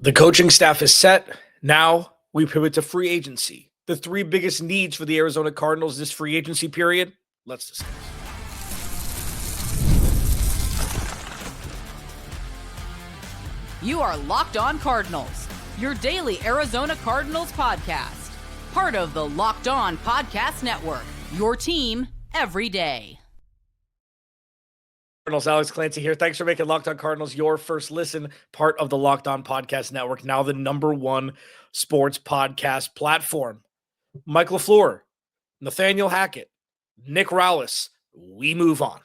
The coaching staff is set. Now we pivot to free agency. The three biggest needs for the Arizona Cardinals this free agency period. Let's discuss. You are Locked On Cardinals, your daily Arizona Cardinals podcast. Part of the Locked On Podcast Network, your team every day. Cardinals, Alex Clancy here. Thanks for making Locked On Cardinals your first listen, part of the Locked On Podcast Network, now the #1 sports podcast platform. Mike LaFleur, Nathaniel Hackett, Nick Rallis, we move on.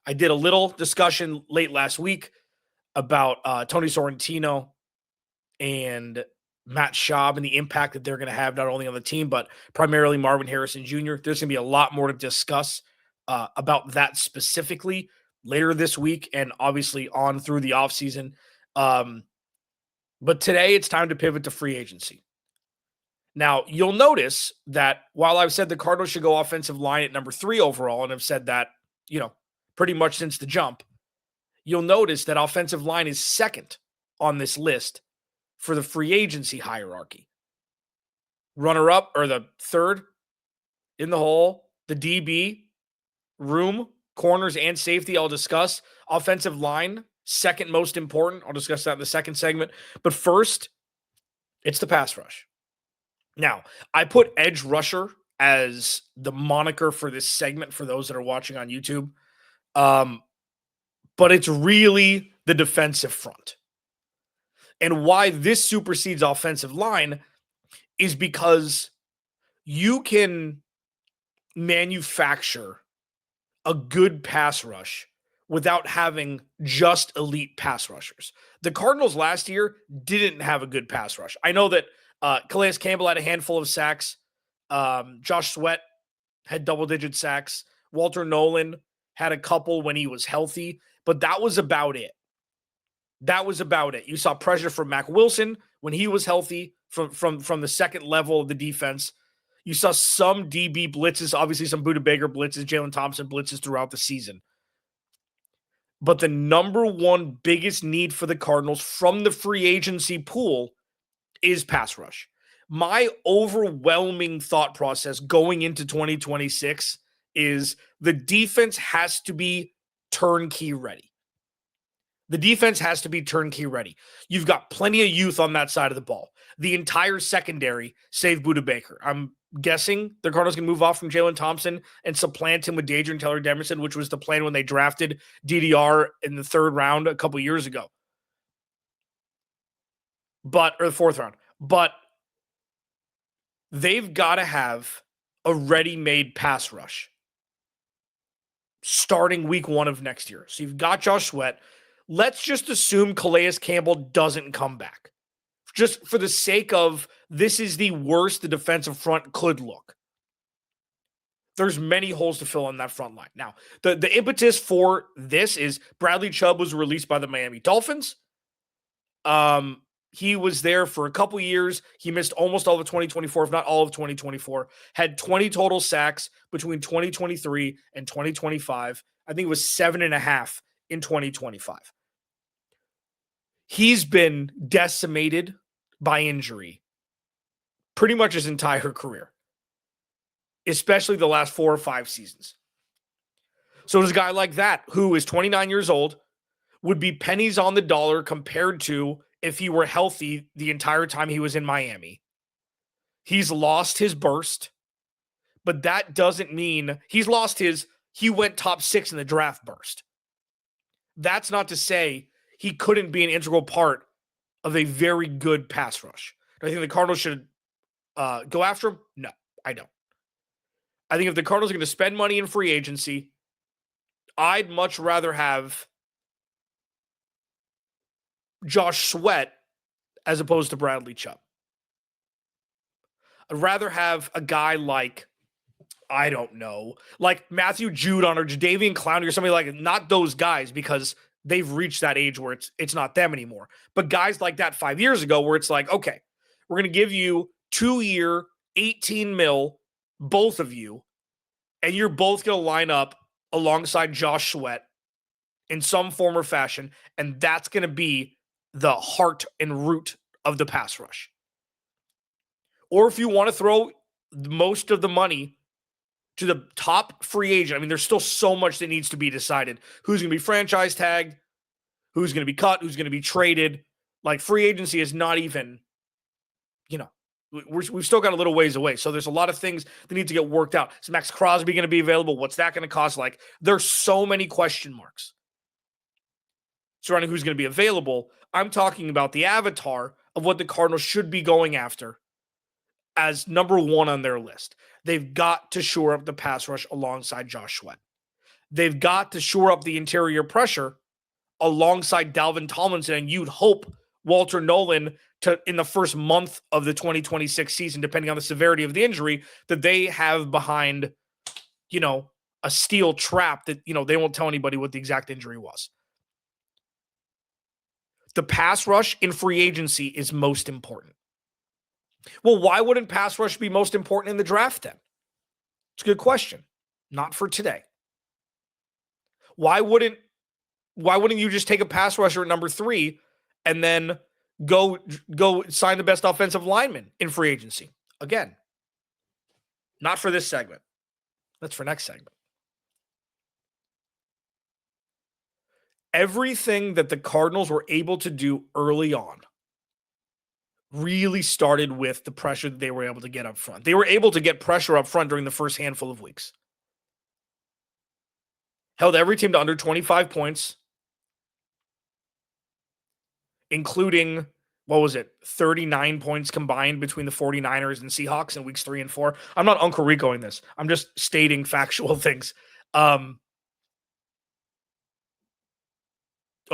I did a little discussion late last week about Tony Sorrentino and Matt Schaub and the impact that they're going to have not only on the team, but primarily Marvin Harrison Jr. There's going to be a lot more to discuss about that specifically later this week and obviously on through the offseason. But today it's time to pivot to free agency. Now, you'll notice that while I've said the Cardinals should go offensive line at number 3 overall, and I've said that, pretty much since the jump, you'll notice that offensive line is second on this list for the free agency hierarchy. Runner-up, or the third in the hole, the DB, room, corners, and safety, I'll discuss. Offensive line, second most important. I'll discuss that in the second segment. But first, it's the pass rush. Now, I put edge rusher as the moniker for this segment for those that are watching on YouTube. But it's really the defensive front. And why this supersedes offensive line is because you can manufacture a good pass rush without having just elite pass rushers. The Cardinals last year didn't have a good pass rush. I know that Calais Campbell had a handful of sacks. Josh Sweat had double-digit sacks. Walter Nolan had a couple when he was healthy, but that was about it. You saw pressure from Mac Wilson when he was healthy from the second level of the defense. You saw some DB blitzes, obviously some Budda Baker blitzes, Jalen Thompson blitzes throughout the season. But the number one biggest need for the Cardinals from the free agency pool is pass rush. My overwhelming thought process going into 2026 is the defense has to be turnkey ready. You've got plenty of youth on that side of the ball. The entire secondary, save Budda Baker. I'm guessing the Cardinals can move off from Jalen Thompson and supplant him with taylor-demerson, which was the plan when they drafted DDR in the 3rd round a couple years ago. Or the 4th round. But they've got to have a ready-made pass rush starting week 1 of next year. So you've got Josh Sweat. Let's just assume Calais Campbell doesn't come back. Just for the sake of this is the worst the defensive front could look. There's many holes to fill on that front line. Now, the impetus for this is Bradley Chubb was released by the Miami Dolphins. He was there for a couple years. He missed almost all of 2024, if not all of 2024. Had 20 total sacks between 2023 and 2025. I think it was 7.5 in 2025. He's been decimated by injury pretty much his entire career, especially the last 4 or 5 seasons. So there's a guy like that who is 29 years old, would be pennies on the dollar compared to if he were healthy the entire time he was in Miami. He's lost his burst, but that doesn't mean he went top 6 in the draft burst. That's not to say he couldn't be an integral part of a very good pass rush. Do I think the Cardinals should go after him? No, I don't. I think if the Cardinals are going to spend money in free agency, I'd much rather have Josh Sweat as opposed to Bradley Chubb. I'd rather have a guy like, I don't know, like Matthew Judon or Jadeveon Clowney or somebody like, not those guys because they've reached that age where it's not them anymore. But guys like that 5 years ago where it's like, okay, we're going to give you 2-year, $18 million, both of you, and you're both going to line up alongside Josh Sweat in some form or fashion, and that's going to be the heart and root of the pass rush. Or if you want to throw most of the money to the top free agent, I mean, there's still so much that needs to be decided. Who's going to be franchise tagged? Who's going to be cut? Who's going to be traded? Like, free agency is not even, we've still got a little ways away. So there's a lot of things that need to get worked out. Is Max Crosby going to be available? What's that going to cost? Like, there's so many question marks surrounding who's going to be available. I'm talking about the avatar of what the Cardinals should be going after as number one on their list. They've got to shore up the pass rush alongside Josh Sweat. They've got to shore up the interior pressure alongside Dalvin Tomlinson, and you'd hope Walter Nolan in the first month of the 2026 season, depending on the severity of the injury, that they have behind, a steel trap that, they won't tell anybody what the exact injury was. The pass rush in free agency is most important. Well, why wouldn't pass rush be most important in the draft then? It's a good question. Not for today. Why wouldn't you just take a pass rusher at number 3 and then go sign the best offensive lineman in free agency? Again, not for this segment. That's for next segment. Everything that the Cardinals were able to do early on really started with the pressure that they were able to get up front. They were able to get pressure up front during the first handful of weeks. Held every team to under 25 points, including, 39 points combined between the 49ers and Seahawks in weeks 3 and 4. I'm not Uncle Ricoing this. I'm just stating factual things.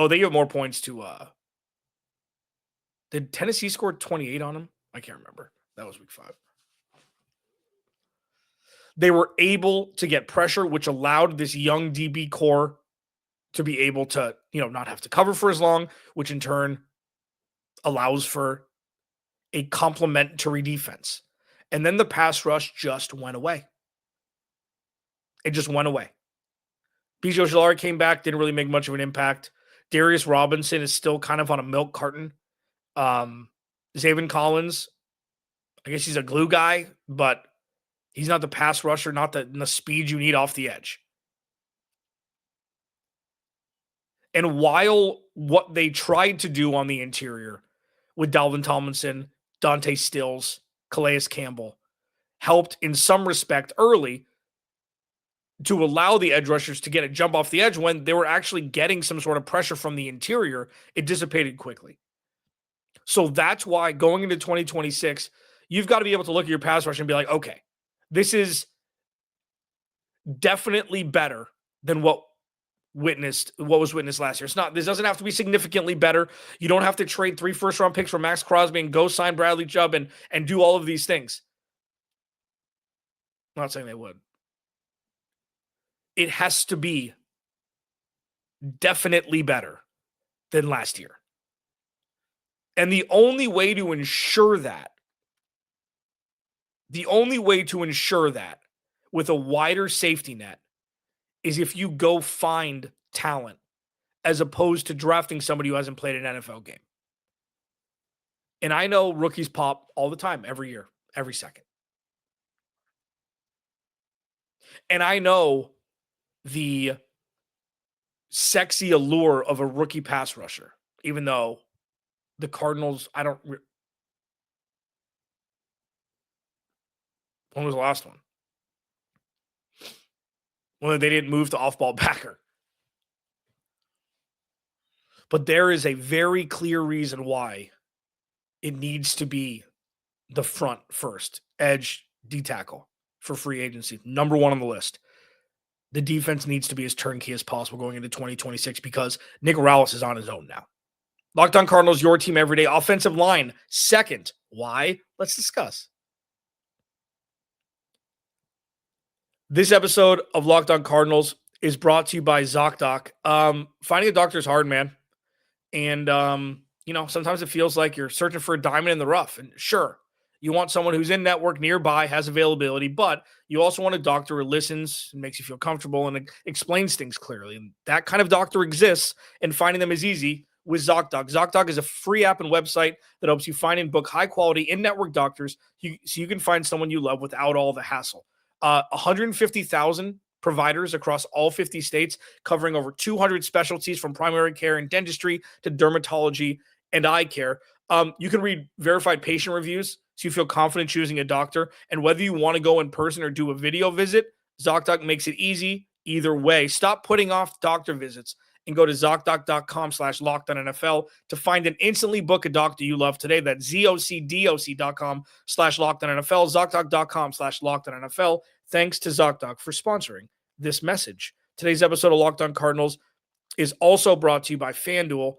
They give more points to did Tennessee score 28 on them? I can't remember. That was week 5. They were able to get pressure, which allowed this young DB core to be able to, not have to cover for as long, which in turn allows for a complementary defense. And then the pass rush just went away. It just went away. B.J. Ojulari came back, didn't really make much of an impact. Darius Robinson is still kind of on a milk carton. Zaven Collins, I guess he's a glue guy, but he's not the pass rusher, not the speed you need off the edge. And while what they tried to do on the interior with Dalvin Tomlinson, Dante Stills, Calais Campbell helped in some respect early to allow the edge rushers to get a jump off the edge when they were actually getting some sort of pressure from the interior, it dissipated quickly. So that's why going into 2026, you've got to be able to look at your pass rush and be like, okay, this is definitely better than what was witnessed last year. This doesn't have to be significantly better. You don't have to trade 3 first-round picks for Max Crosby and go sign Bradley Chubb and do all of these things. I'm not saying they would. It has to be definitely better than last year. And the only way to ensure that with a wider safety net is if you go find talent as opposed to drafting somebody who hasn't played an NFL game. And I know rookies pop all the time, every year, every second. And I know the sexy allure of a rookie pass rusher, even though the Cardinals, when was the last one? When they didn't move to off-ball backer. But there is a very clear reason why it needs to be the front first, edge, D-tackle for free agency. Number 1 on the list. The defense needs to be as turnkey as possible going into 2026 because Nick Rallis is on his own now. Locked On Cardinals, your team every day. Offensive line, second. Why? Let's discuss. This episode of Locked On Cardinals is brought to you by ZocDoc. Finding a doctor is hard, man. And, sometimes it feels like you're searching for a diamond in the rough. And sure, you want someone who's in network, nearby, has availability, but you also want a doctor who listens and makes you feel comfortable and explains things clearly. And that kind of doctor exists, and finding them is easy with ZocDoc. ZocDoc is a free app and website that helps you find and book high-quality in-network doctors so you can find someone you love without all the hassle. 150,000 providers across all 50 states, covering over 200 specialties from primary care and dentistry to dermatology and eye care. You can read verified patient reviews so you feel confident choosing a doctor. And whether you want to go in person or do a video visit, ZocDoc makes it easy either way. Stop putting off doctor visits and go to ZocDoc.com/LockedOnNFL to find and instantly book a doctor you love today. That's ZocDoc.com/LockedOnNFL, ZocDoc.com/LockedOnNFL. Thanks to ZocDoc for sponsoring this message. Today's episode of Locked On Cardinals is also brought to you by FanDuel.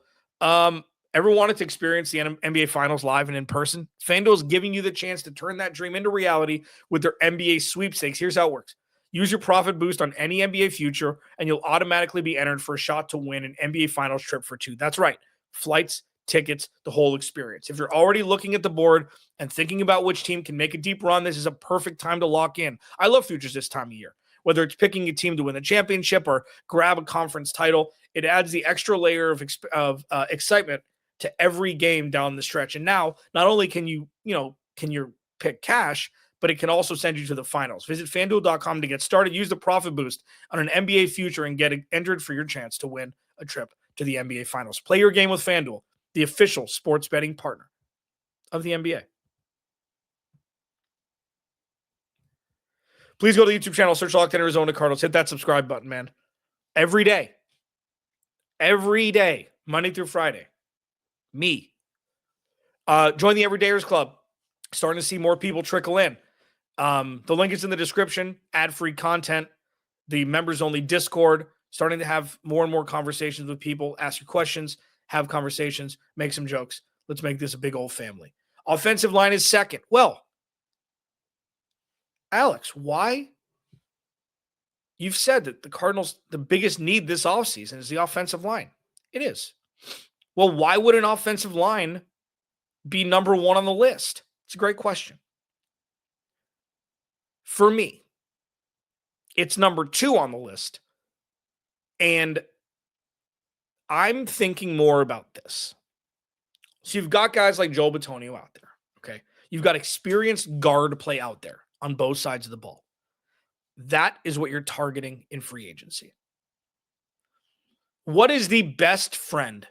Ever wanted to experience the NBA Finals live and in person? FanDuel is giving you the chance to turn that dream into reality with their NBA sweepstakes. Here's how it works. Use your profit boost on any NBA future, and you'll automatically be entered for a shot to win an NBA Finals trip for two. That's right. Flights, tickets, the whole experience. If you're already looking at the board and thinking about which team can make a deep run, this is a perfect time to lock in. I love futures this time of year. Whether it's picking a team to win the championship or grab a conference title, it adds the extra layer of excitement to every game down the stretch. And now, not only can you pick cash, but it can also send you to the finals. Visit FanDuel.com to get started. Use the profit boost on an NBA future and get entered for your chance to win a trip to the NBA Finals. Play your game with FanDuel, the official sports betting partner of the NBA. Please go to the YouTube channel, search Locked On Arizona Cardinals. Hit that subscribe button, man. Every day, Monday through Friday. Me. Join the Everydayers Club. Starting to see more people trickle in. The link is in the description. Ad-free content. The members-only Discord. Starting to have more and more conversations with people. Ask your questions. Have conversations. Make some jokes. Let's make this a big old family. Offensive line is second. Well, Alex, why? You've said that the Cardinals, the biggest need this offseason is the offensive line. It is. Well, why would an offensive line be number one on the list? It's a great question. For me, it's number two on the list. And I'm thinking more about this. So you've got guys like Joe Bitonio out there, okay? You've got experienced guard play out there on both sides of the ball. That is what you're targeting in free agency. What is the best friend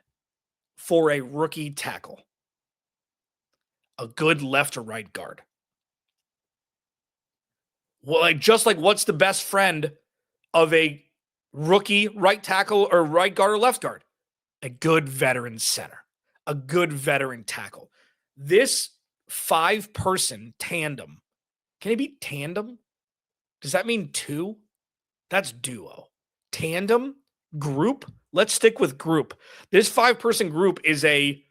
for a rookie tackle? A good left or right guard. Well, just like what's the best friend of a rookie right tackle or right guard or left guard? A good veteran center. A good veteran tackle. This 5-person tandem. Can it be tandem? Does that mean two? That's duo. Tandem? Group? Let's stick with group. This 5-person group is a,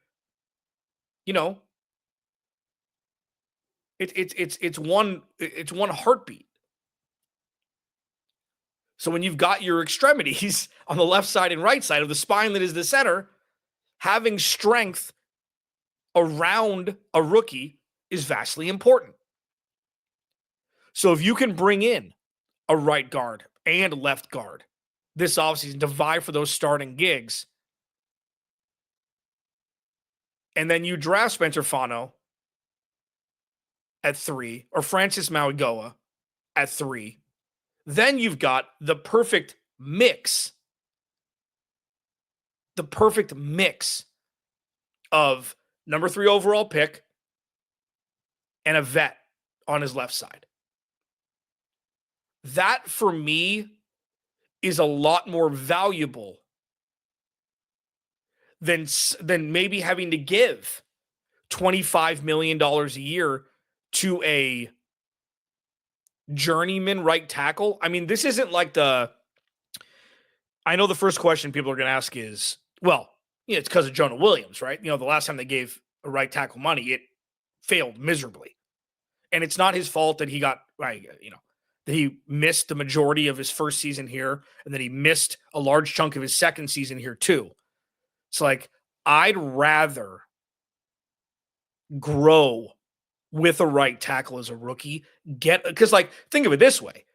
it's one heartbeat. So when you've got your extremities on the left side and right side of the spine that is the center, having strength around a rookie is vastly important. So if you can bring in a right guard and left guard this offseason to vie for those starting gigs, and then you draft Spencer Fano at 3 or Francis Mauigoa at 3, then you've got the perfect mix. The perfect mix of number 3 overall pick and a vet on his left side. That, for me, is a lot more valuable than maybe having to give $25 million a year to a journeyman right tackle. I mean, this isn't like I know the first question people are going to ask is, well, it's because of Jonah Williams, right? The last time they gave a right tackle money, it failed miserably. And it's not his fault that he got, that he missed the majority of his first season here, and that he missed a large chunk of his second season here too. It's like, I'd rather grow with a right tackle as a rookie. Because think of it this way.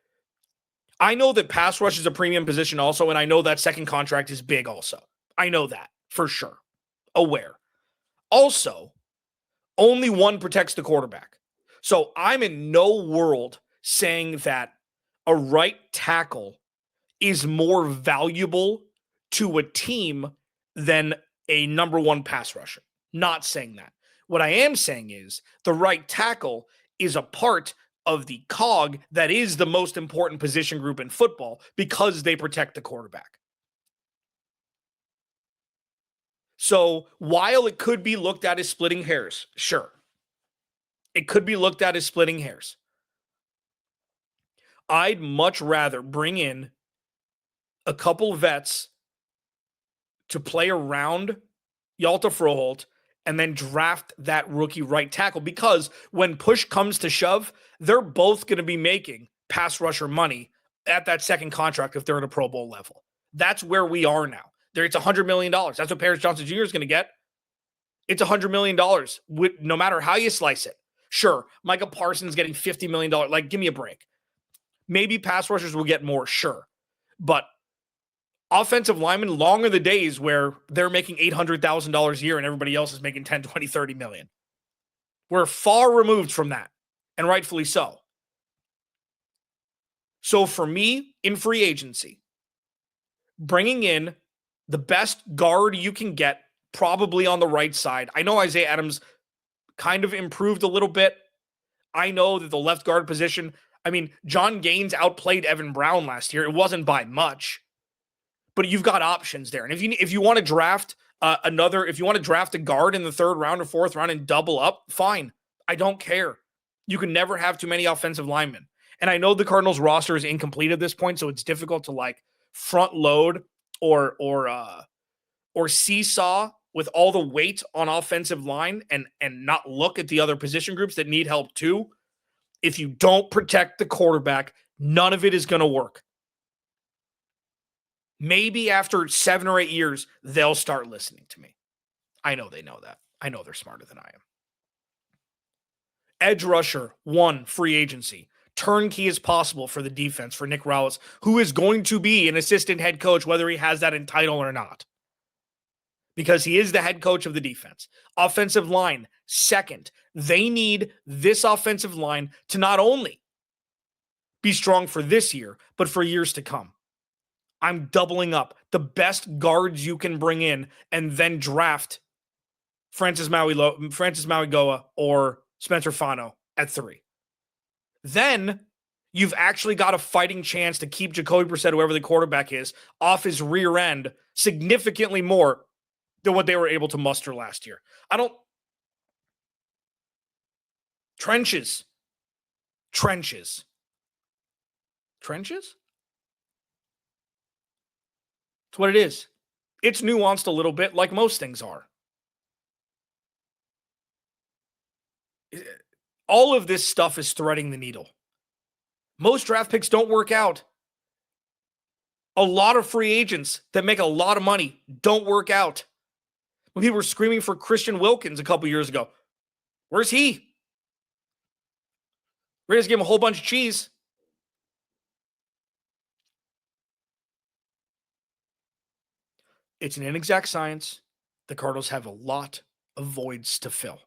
I know that pass rush is a premium position also, and I know that second contract is big also. I know that for sure. aware. Also, only one protects the quarterback. So I'm in no world saying that a right tackle is more valuable to a team than a number one pass rusher. Not saying that. What I am saying is the right tackle is a part of the cog that is the most important position group in football because they protect the quarterback. So while it could be looked at as splitting hairs, sure, it could be looked at as splitting hairs. I'd much rather bring in a couple vets to play around Yalta Froholt and then draft that rookie right tackle, because when push comes to shove, they're both going to be making pass rusher money at that second contract if they're at a Pro Bowl level. That's where we are now. It's $100 million. That's what Paris Johnson Jr. is going to get. It's $100 million, no matter how you slice it. Sure, Micah Parsons getting $50 million. Like, give me a break. Maybe pass rushers will get more, sure. But offensive linemen, long are the days where they're making $800,000 a year and everybody else is making 10, 20, 30 million. We're far removed from that, and rightfully so. So for me, in free agency, bringing in the best guard you can get, probably on the right side. I know Isaiah Adams kind of improved a little bit. I know that the left guard position, I mean, John Gaines outplayed Evan Brown last year. It wasn't by much, but you've got options there. And if you want to draft if you want to draft a guard in the third round or fourth round and double up, fine. I don't care. You can never have too many offensive linemen. And I know the Cardinals roster is incomplete at this point, so it's difficult to like front load or seesaw with all the weight on offensive line and not look at the other position groups that need help too. If you don't protect the quarterback, none of it is going to work. Maybe after 7 or 8 years, they'll start listening to me. I know they know that. I know they're smarter than I am. Edge rusher, 1, free agency. Turnkey is possible for the defense for Nick Rallis, who is going to be an assistant head coach, whether he has that in title or not, because he is the head coach of the defense. Offensive line, 2nd. They need this offensive line to not only be strong for this year, but for years to come. I'm doubling up the best guards you can bring in and then draft Francis Mauigoa or Spencer Fano at 3. Then you've actually got a fighting chance to keep Jacoby Brissett, whoever the quarterback is, off his rear end significantly more than what they were able to muster last year. Trenches. It's what it is. It's nuanced a little bit, like most things are. All of this stuff is threading the needle. Most draft picks don't work out. A lot of free agents that make a lot of money don't work out. When people were screaming for Christian Wilkins a couple years ago, where's he? We're going to give him a whole bunch of cheese. It's an inexact science. The Cardinals have a lot of voids to fill.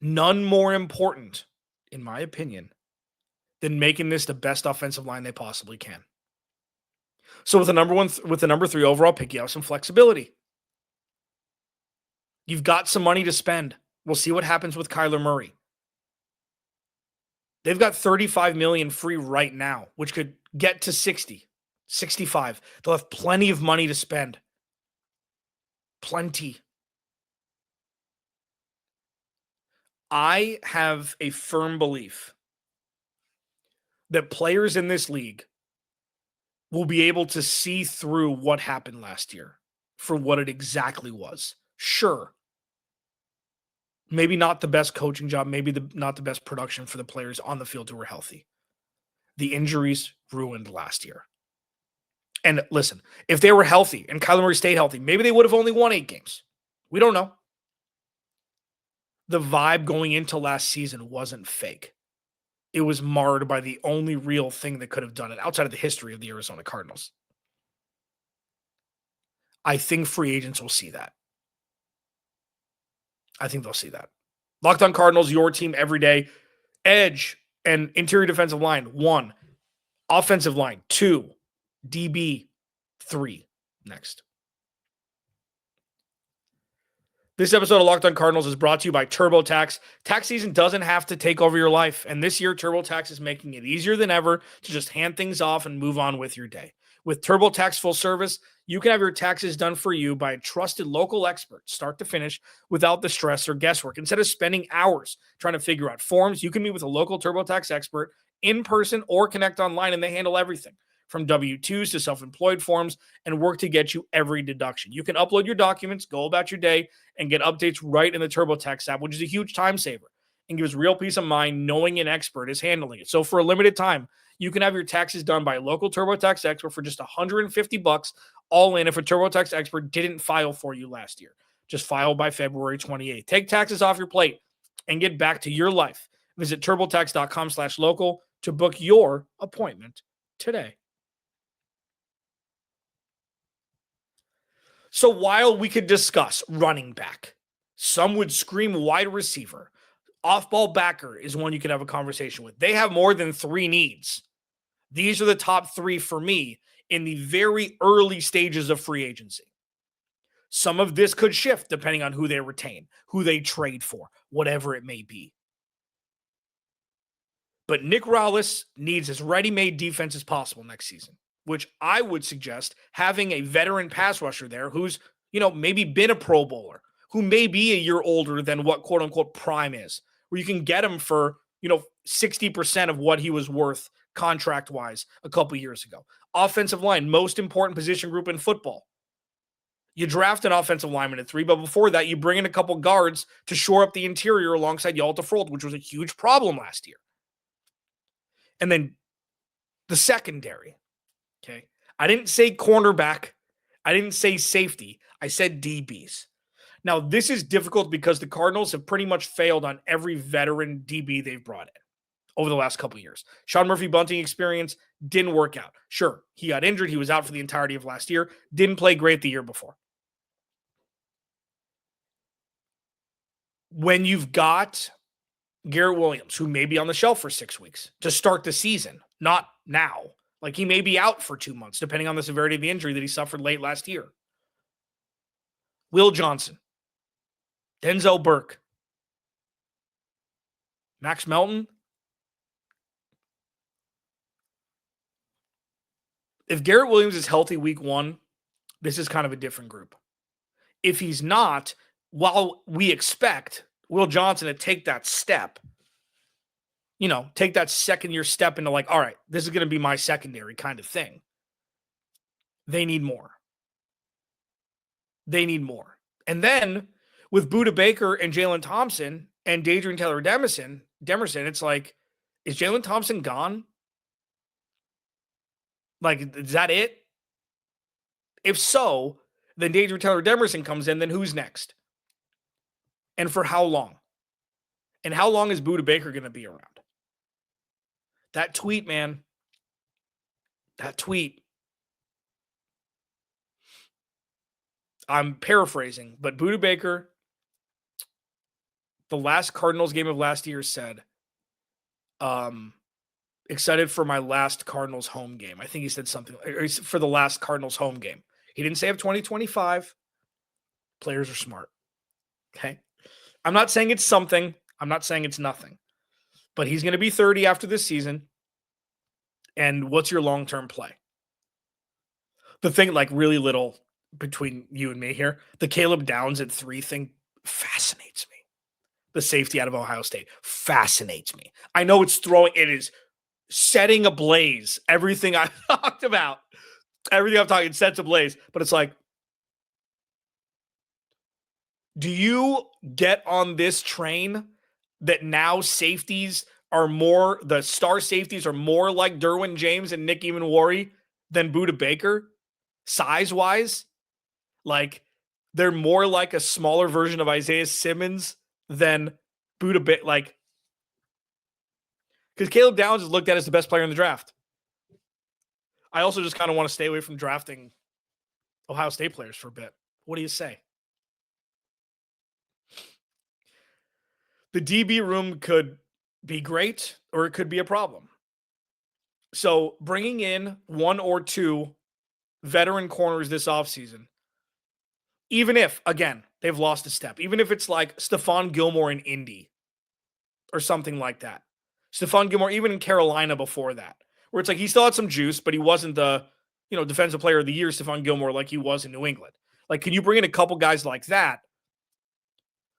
None more important, in my opinion, than making this the best offensive line they possibly can. So with the number 3 overall pick, you have some flexibility. You've got some money to spend. We'll see what happens with Kyler Murray. They've got $35 million free right now, which could get to 60, 65. They'll have plenty of money to spend. Plenty. I have a firm belief that players in this league will be able to see through what happened last year for what it exactly was. Sure. Maybe not the best coaching job, maybe not the best production for the players on the field who were healthy. The injuries ruined last year. And listen, if they were healthy and Kyler Murray stayed healthy, maybe they would have only won 8 games. We don't know. The vibe going into last season wasn't fake. It was marred by the only real thing that could have done it outside of the history of the Arizona Cardinals. I think free agents will see that. I think they'll see that. Locked On Cardinals, your team every day. Edge and interior defensive line, 1. Offensive line, 2. DB, 3. Next. This episode of Locked On Cardinals is brought to you by TurboTax. Tax season doesn't have to take over your life, and this year TurboTax is making it easier than ever to just hand things off and move on with your day. With TurboTax full service, you can have your taxes done for you by a trusted local expert, start to finish, without the stress or guesswork. Instead of spending hours trying to figure out forms, you can meet with a local TurboTax expert in person or connect online, and they handle everything from W-2s to self-employed forms and work to get you every deduction. You can upload your documents, go about your day, and get updates right in the TurboTax app, which is a huge time saver and gives real peace of mind knowing an expert is handling it. So for a limited time, you can have your taxes done by a local TurboTax expert for just $150 all in if a TurboTax expert didn't file for you last year. Just file by February 28th. Take taxes off your plate and get back to your life. Visit TurboTax.com/local to book your appointment today. So while we could discuss running back, some would scream wide receiver. Off-ball backer is one you can have a conversation with. They have more than 3 needs. These are the top 3 for me in the very early stages of free agency. Some of this could shift depending on who they retain, who they trade for, whatever it may be. But Nick Rallis needs as ready-made defense as possible next season, which I would suggest having a veteran pass rusher there who's, maybe been a Pro Bowler, who may be a year older than what quote-unquote prime is, where you can get him for, 60% of what he was worth contract-wise a couple years ago. Offensive line, most important position group in football. You draft an offensive lineman at 3, but before that, you bring in a couple guards to shore up the interior alongside Yalta Frold, which was a huge problem last year. And then the secondary. Okay. I didn't say cornerback. I didn't say safety. I said DBs. Now, this is difficult because the Cardinals have pretty much failed on every veteran DB they've brought in over the last couple of years. Sean Murphy-Bunting experience didn't work out. Sure, he got injured. He was out for the entirety of last year. Didn't play great the year before. When you've got Garrett Williams, who may be on the shelf for 6 weeks to start the season, not now. Like he may be out for 2 months, depending on the severity of the injury that he suffered late last year. Will Johnson, Denzel Burke, Max Melton. If Garrett Williams is healthy week 1, this is kind of a different group. If he's not, while we expect Will Johnson to take that step, take that second-year step into all right, this is going to be my secondary kind of thing. They need more. They need more. And then with Budda Baker and Jalen Thompson and Adrian Taylor-Demerson, it's is Jalen Thompson gone? Is that it? If so, then Adrian Taylor-Demerson comes in, then who's next? And for how long? And how long is Budda Baker going to be around? That tweet, man. That tweet. I'm paraphrasing, but Budda Baker, the last Cardinals game of last year, said, excited for my last Cardinals home game. I think he said something for the last Cardinals home game. He didn't say of 2025. Players are smart. Okay. I'm not saying it's something. I'm not saying it's nothing. But he's going to be 30 after this season. And what's your long-term play? The thing, really little between you and me here, the Caleb Downs at 3 thing fascinates me. The safety out of Ohio State fascinates me. I know it is setting ablaze everything I've talked about. Everything I'm talking sets ablaze. But it's do you get on this train that now safeties are more, the star safeties are more like Derwin James and Nick Emanwari than Budda Baker, size-wise? They're more like a smaller version of Isaiah Simmons than Budda Baker. Because Caleb Downs is looked at as the best player in the draft. I also just kind of want to stay away from drafting Ohio State players for a bit. What do you say? The DB room could be great or it could be a problem. So bringing in one or two veteran corners this offseason, even if, again, they've lost a step, even if it's like Stephon Gilmore in Indy or something like that. Stephon Gilmore, even in Carolina before that, where it's like he still had some juice, but he wasn't the, defensive player of the year, Stephon Gilmore, like he was in New England. Like, can you bring in a couple guys like that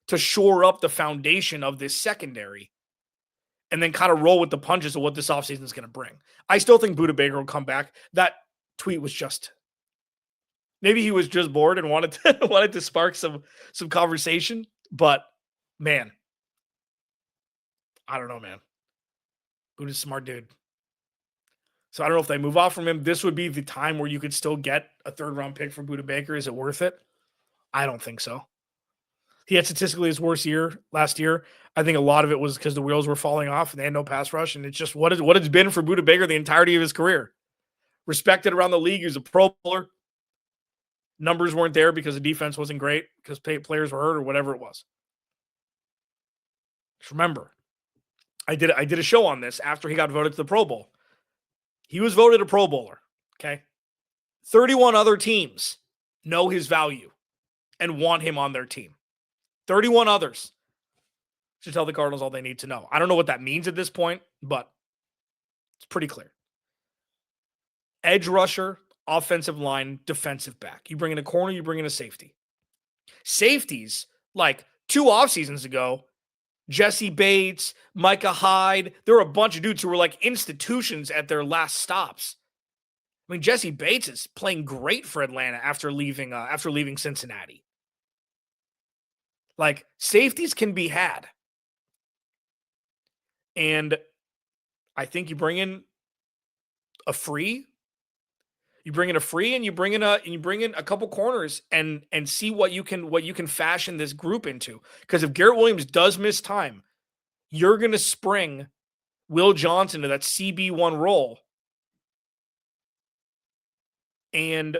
to shore up the foundation of this secondary and then kind of roll with the punches of what this offseason is going to bring? I still think Budda Baker will come back. That tweet was just, maybe he was just bored and wanted to spark some conversation, but man, I don't know, man. Budda's a smart dude. So I don't know if they move off from him. This would be the time where you could still get a third-round pick for Budda Baker. Is it worth it? I don't think so. He had statistically his worst year last year. I think a lot of it was because the wheels were falling off and they had no pass rush, and it's just what it's been for Budda Baker the entirety of his career. Respected around the league. He was a Pro Bowler. Numbers weren't there because the defense wasn't great, because players were hurt or whatever it was. Just remember, I did a show on this after he got voted to the Pro Bowl. He was voted a Pro Bowler, okay? 31 other teams know his value and want him on their team. 31 others should tell the Cardinals all they need to know. I don't know what that means at this point, but it's pretty clear. Edge rusher, offensive line, defensive back. You bring in a corner, you bring in a safety. Safeties, like 2 offseasons ago, Jesse Bates, Micah Hyde. There were a bunch of dudes who were like institutions at their last stops. I mean, Jesse Bates is playing great for Atlanta after leaving Cincinnati. Like, safeties can be had. And I think you bring in a free. You bring in a free, and you bring in a couple corners and see what you can fashion this group into. Because if Garrett Williams does miss time, you're going to spring Will Johnson to that CB1 role. And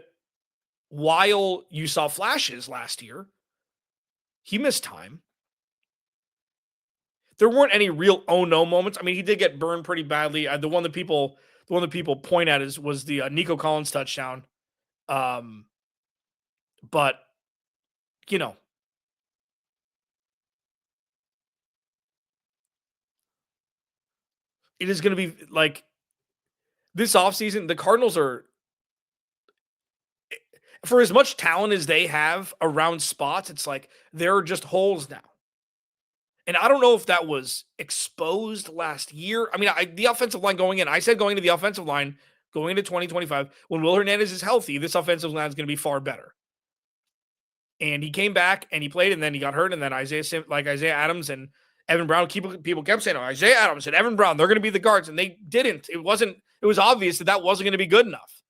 while you saw flashes last year, he missed time. There weren't any real oh no moments. I mean, he did get burned pretty badly. The one that people point at was the Nico Collins touchdown. But it is going to be like this offseason. The Cardinals are, for as much talent as they have around spots, it's like there are just holes now. And I don't know if that was exposed last year. I mean, the offensive line going into the offensive line going into 2025, when Will Hernandez is healthy, this offensive line is going to be far better. And he came back and he played, and then he got hurt, and then Isaiah Adams and Evan Brown, people kept saying, Isaiah Adams and Evan Brown, they're going to be the guards, and they didn't. It was obvious that wasn't going to be good enough.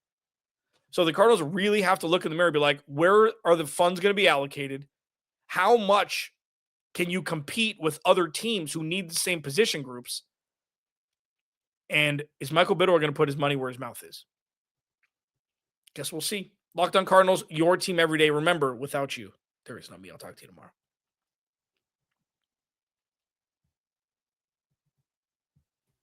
So the Cardinals really have to look in the mirror and be like, where are the funds going to be allocated? How much can you compete with other teams who need the same position groups? And is Michael Bidwell going to put his money where his mouth is? Guess we'll see. Locked On Cardinals, your team every day. Remember, without you, there is no me. I'll talk to you tomorrow.